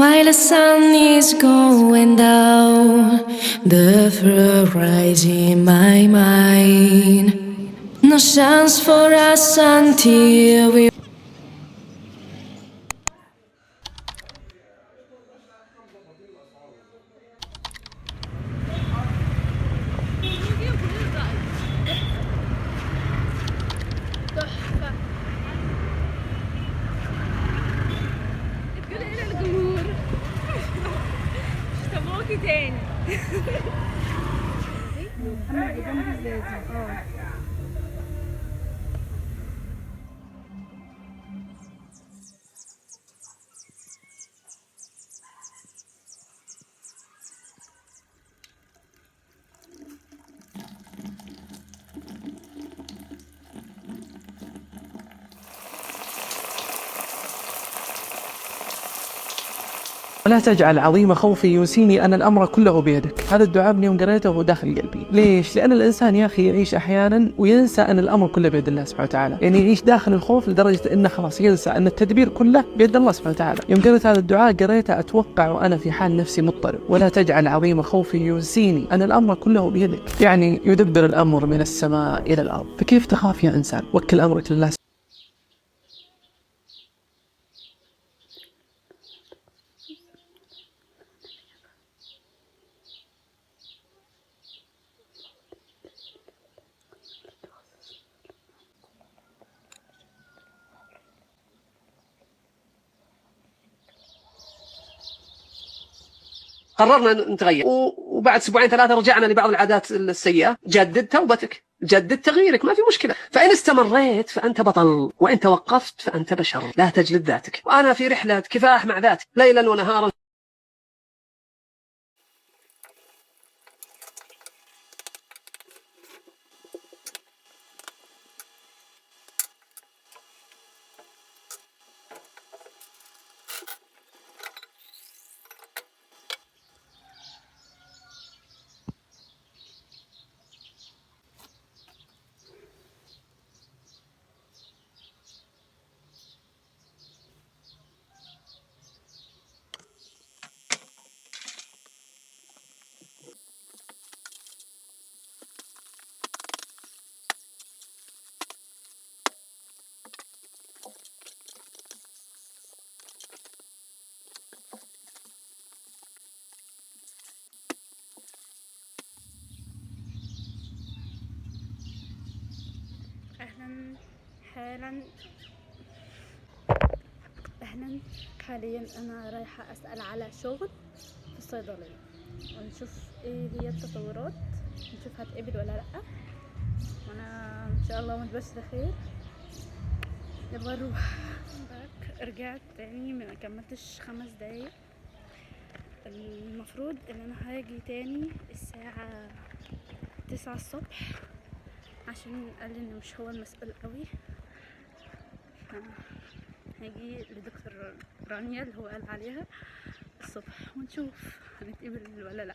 While the sun is going down, the thrill rises in my mind. No chance for us until we تقول إلى الجمهور مش تابعوكي تاني. محمد جنبي الزازي. ولا تجعل عظيم خوفي ينسيني أن الأمر كله بيدك. هذا الدعاء من يوم قريته داخل قلبي. ليش؟ لأن الإنسان يا أخي يعيش أحيانا وينسى أن الأمر كله بيد الله سبحانه وتعالى، يعني يعيش داخل الخوف لدرجة أنه خلاص ينسى أن التدبير كله بيد الله سبحانه وتعالى. يوم قريت هذا الدعاء قريته أتوقع وأنا في حال نفسي مضطرب. ولا تجعل عظيم خوفي ينسيني أن الأمر كله بيدك، يعني يدبر الأمر من السماء إلى الأرض. فكيف تخاف يا إنسان؟ وكل أمرك لله. قررنا نتغير، وبعد اسبوعين ثلاثه رجعنا لبعض العادات السيئه. جدد توبتك، جدد تغييرك، ما في مشكله. فان استمريت فانت بطل، وان توقفت فانت بشر. لا تجلد ذاتك. وانا في رحله كفاح مع ذاتي ليلا ونهارا. أهلا. حاليا أنا رايحة أسأل على شغل في الصيدلية، ونشوف إيه هي التطورات، نشوف هتقبل ولا لأ. وأنا إن شاء الله متبشرة خير. يلا نروح. رجعت تاني، ما كملتش 5 دقايق. المفروض ان انا هاجي تاني الساعة 9 الصبح، عشان قال ان مش هو المسؤول قوي. هاجي لدكتور رانيا اللي هو قال عليها الصبح، ونشوف هنتقبل ولا لا.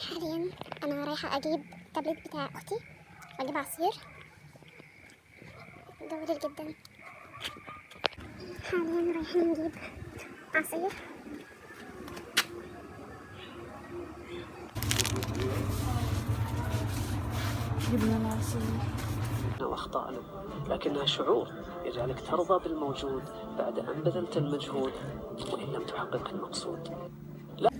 حاليا انا رايحه اجيب التابلت بتاع اختي واجيب عصير ضروري جدا. حاليا رايحين نجيب عصير. جبنا العصير واخطأنا، لكنها شعور يجعلك ترضى بالموجود بعد ان بذلت المجهود وان لم تحقق المقصود. لا.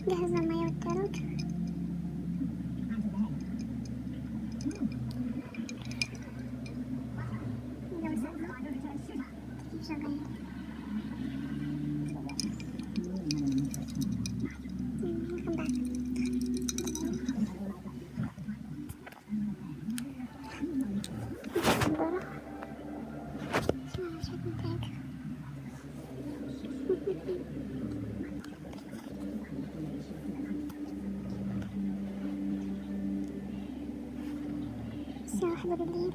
جهز المية والتلج. شغال. سأحضر الليل.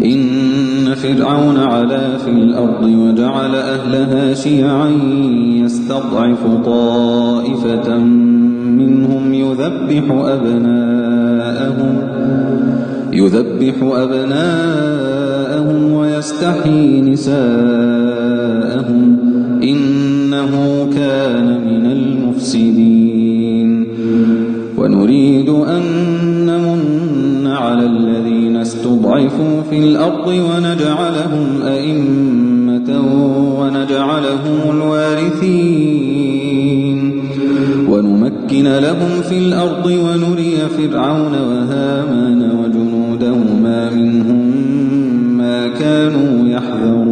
إن فرعون علا في الأرض وجعل أهلها شيعا يستضعف طائفة منهم يذبح أبناءهم ويستحيي نساءهم إنه كان من المفسدين. ونريد أن نمن على الذين استضعفوا في الأرض ونجعلهم أئمة ونجعلهم الوارثين ونمكن لهم في الأرض ونري فرعون وهامان وجنودهما منهم ما كانوا يحذرون.